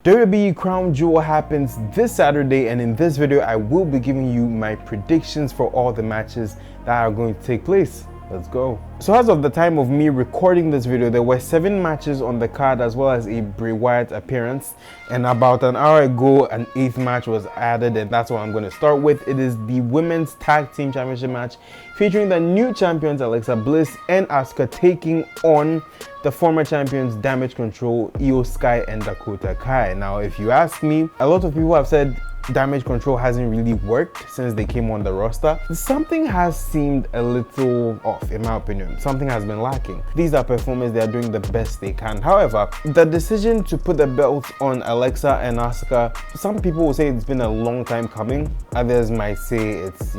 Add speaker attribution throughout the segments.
Speaker 1: WWE Crown Jewel happens this Saturday, and in this video I will be giving you my predictions for all the matches that are going to take place. Let's go. So as of the time of me recording this video, there were 7 matches on the card as well as a Bray Wyatt appearance, and about an hour ago an 8th match was added, and that's what I'm going to start with. It is the Women's Tag Team Championship match featuring the new champions Alexa Bliss and Asuka taking on the former champions Damage Control, Io Sky and Dakota Kai. Now if you ask me, a lot of people have said Damage Control hasn't really worked since they came on the roster. Something has seemed a little off, in my opinion. Something has been lacking. These are performers, they are doing the best they can. However, the decision to put the belt on Alexa and Asuka, some people will say it's been a long time coming. Others might say it's,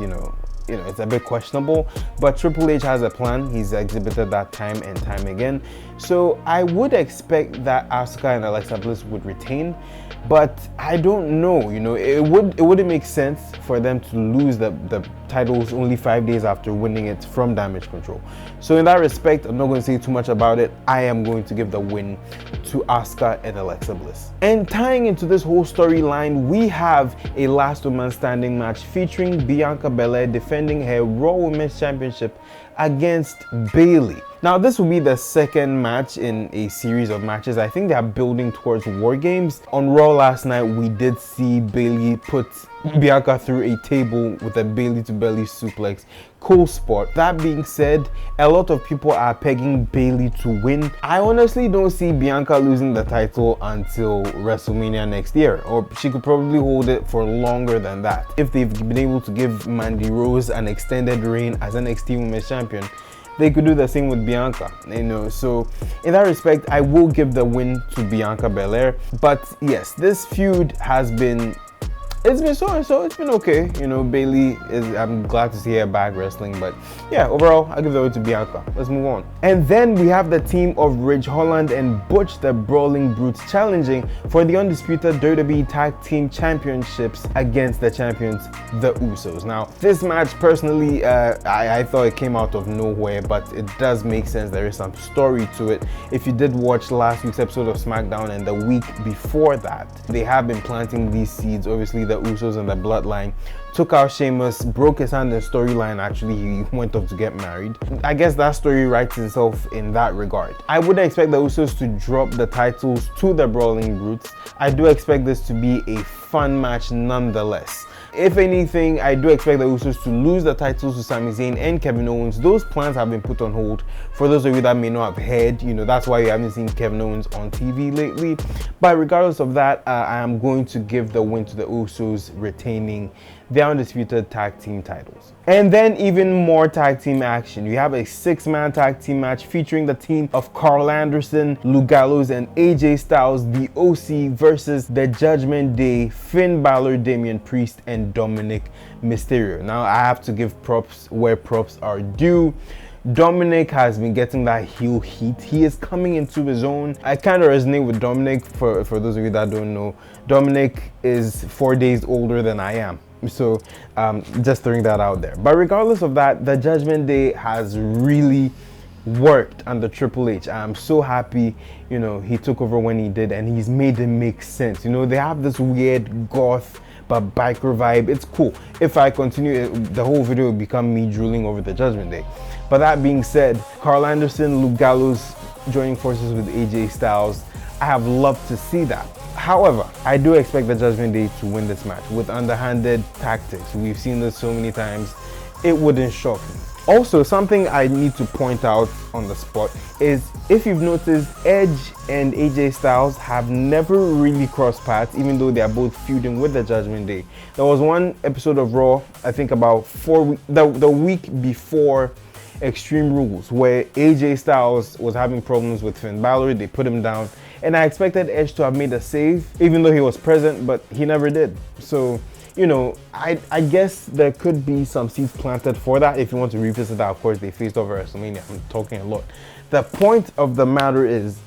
Speaker 1: it's a bit questionable, but Triple H has a plan. He's exhibited that time and time again. So I would expect that Asuka and Alexa Bliss would retain, but I don't know, it wouldn't make sense for them to lose the titles only 5 days after winning it from Damage Control. So in that respect, I'm not going to say too much about it. I am going to give the win to Asuka and Alexa Bliss. And tying into this whole storyline, we have a last woman standing match featuring Bianca Belair defending her Raw Women's Championship against Bayley. Now this will be the second match in a series of matches. I think they are building towards War Games. On Raw last night, we did see Bayley put Bianca through a table with a Bayley to belly suplex. Cool spot. That being said, a lot of people are pegging Bayley to win. I honestly don't see Bianca losing the title until WrestleMania next year, or she could probably hold it for longer than that. If they've been able to give Mandy Rose an extended reign as NXT Women's Champion, they could do the same with Bianca, so in that respect, I will give the win to Bianca Belair. But yes, this feud has been, it's been so it's been okay. Bayley I'm glad to see her back wrestling, but yeah, overall I'll give the win to Bianca. Let's move on. And then we have the team of Ridge Holland and Butch the Brawling Brutes challenging for the undisputed WWE Tag Team Championships against the champions, the Usos. Now this match, personally, I thought it came out of nowhere, but it does make sense. There is some story to it. If you did watch last week's episode of SmackDown and the week before that, they have been planting these seeds. Obviously the Usos and the Bloodline took out Sheamus, broke his hand in storyline. Actually, he went off to get married. I guess that story writes itself in that regard. I would expect the Usos to drop the titles to the Brawling Brutes. I do expect this to be a fun match nonetheless. If anything, I do expect the Usos to lose the titles to Sami Zayn and Kevin Owens. Those plans have been put on hold. For those of you that may not have heard, that's why you haven't seen Kevin Owens on TV lately. But regardless of that, I am going to give the win to the Usos, retaining the undisputed tag team titles. And then even more tag team action. You have a 6-man tag team match featuring the team of Carl Anderson, Luke Gallows, and AJ Styles, the OC, versus the Judgment Day, Finn Balor, Damian Priest, and Dominic Mysterio. Now I have to give props where props are due. Dominic has been getting that heel heat. He is coming into his own. I kind of resonate with Dominic. For those of you that don't know, Dominic is 4 days older than I am. So just throwing that out there. But regardless of that, the Judgment Day has really worked under Triple H. I'm so happy, he took over when he did, and he's made it make sense. They have this weird goth but biker vibe. It's cool. If I continue, the whole video will become me drooling over the Judgment Day. But that being said, Carl Anderson, Luke Gallows joining forces with AJ Styles, I have loved to see that. However, I do expect the Judgment Day to win this match with underhanded tactics. We've seen this so many times, it wouldn't shock me. Also, something I need to point out on the spot is, if you've noticed, Edge and AJ Styles have never really crossed paths, even though they are both feuding with the Judgment Day. There was one episode of Raw, I think about the week before Extreme Rules, where AJ Styles was having problems with Finn Balor. They put him down, and I expected Edge to have made a save, even though he was present, but he never did. So I guess there could be some seeds planted for that. If you want to revisit that, of course, they faced over WrestleMania. I'm talking a lot. The point of the matter is,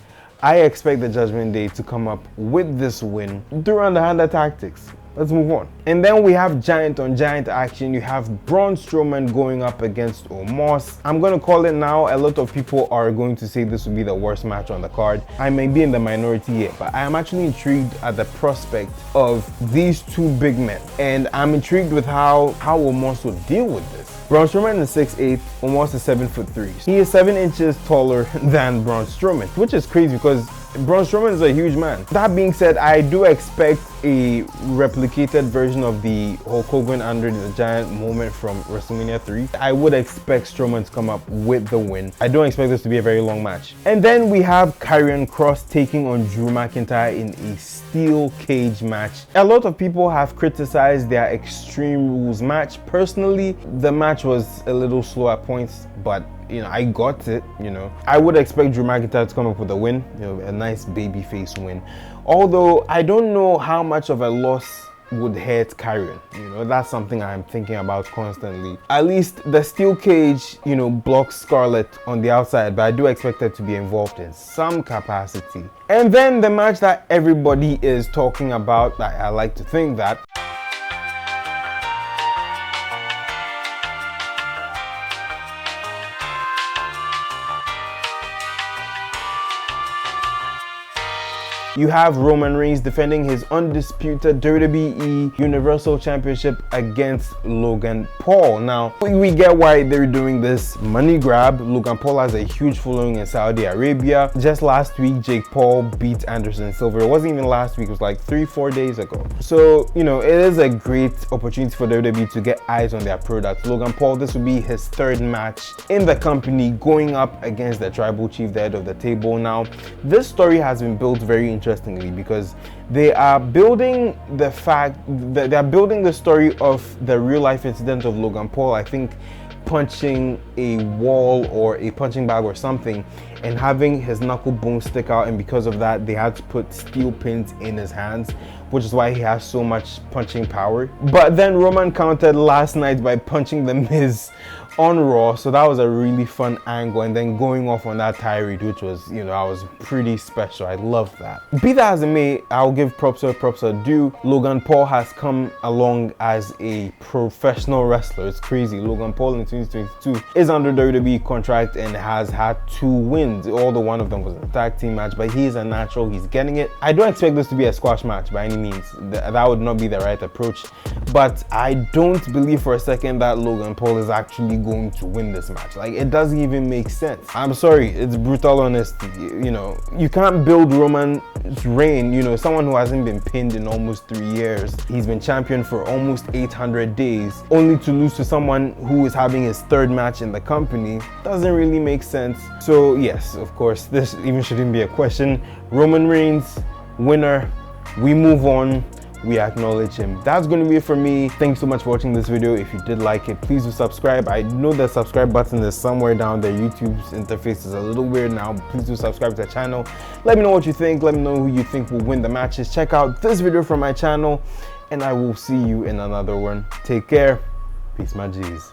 Speaker 1: I expect the Judgment Day to come up with this win through underhanded tactics. let's move on. And then we have giant on giant action. You have Braun Strowman going up against Omos. I'm gonna call it now. A lot of people are going to say this will be the worst match on the card. I may be in the minority here, but I am actually intrigued at the prospect of these two big men, and I'm intrigued with how Omos will deal with this. Braun Strowman is 6'8", Omos is 7'3". He is 7 inches taller than Braun Strowman, which is crazy because Braun Strowman is a huge man. That being said, I do expect a replicated version of the Hulk Hogan Andre the Giant moment from WrestleMania 3. I would expect Strowman to come up with the win. I don't expect this to be a very long match. And then we have Karrion Kross taking on Drew McIntyre in a steel cage match. A lot of people have criticized their Extreme Rules match. Personally, the match was a little slow at points, but I got it. I would expect Drew McIntyre to come up with a win, a nice babyface win. Although I don't know how much of a loss would hurt Karrion. That's something I'm thinking about constantly. At least the steel cage, blocks Scarlett on the outside, but I do expect her to be involved in some capacity. And then the match that everybody is talking about, I like to think that. You have Roman Reigns defending his undisputed WWE Universal Championship against Logan Paul. Now, we get why they're doing this money grab. Logan Paul has a huge following in Saudi Arabia. Just last week, Jake Paul beat Anderson Silva. It wasn't even last week, it was like 3-4 days ago. So, it is a great opportunity for WWE to get eyes on their product. Logan Paul, this will be his third match in the company, going up against the tribal chief, the head of the table. Now, this story has been built very interestingly because they are building the story of the real life incident of Logan Paul, I think punching a wall or a punching bag or something and having his knuckle bone stick out, and because of that they had to put steel pins in his hands, which is why he has so much punching power. But then Roman countered last night by punching the Miz on Raw, so that was a really fun angle, and then going off on that tirade, which was, I was pretty special. I love that. Be that as it may, I'll give props where props are due. Logan Paul has come along as a professional wrestler. It's crazy. Logan Paul in 2022 is under WWE contract and has had 2 wins, although one of them was a tag team match, but he is a natural. He's getting it. I don't expect this to be a squash match by any means. That would not be the right approach, but I don't believe for a second that Logan Paul is actually going to win this match. Like, it doesn't even make sense. I'm sorry, it's brutal honesty. You can't build Roman's reign, someone who hasn't been pinned in almost 3 years. He's been champion for almost 800 days, only to lose to someone who is having his 3rd match in the company. Doesn't really make sense. So yes, of course, this even shouldn't be a question. Roman Reigns, winner. We move on. We acknowledge him. That's going to be it for me. Thanks so much for watching this video. If you did like it, please do subscribe. I know the subscribe button is somewhere down there. YouTube's interface is a little weird now. Please do subscribe to the channel. Let me know what you think. Let me know who you think will win the matches. Check out this video from my channel, and I will see you in another one. Take care. Peace, my G's.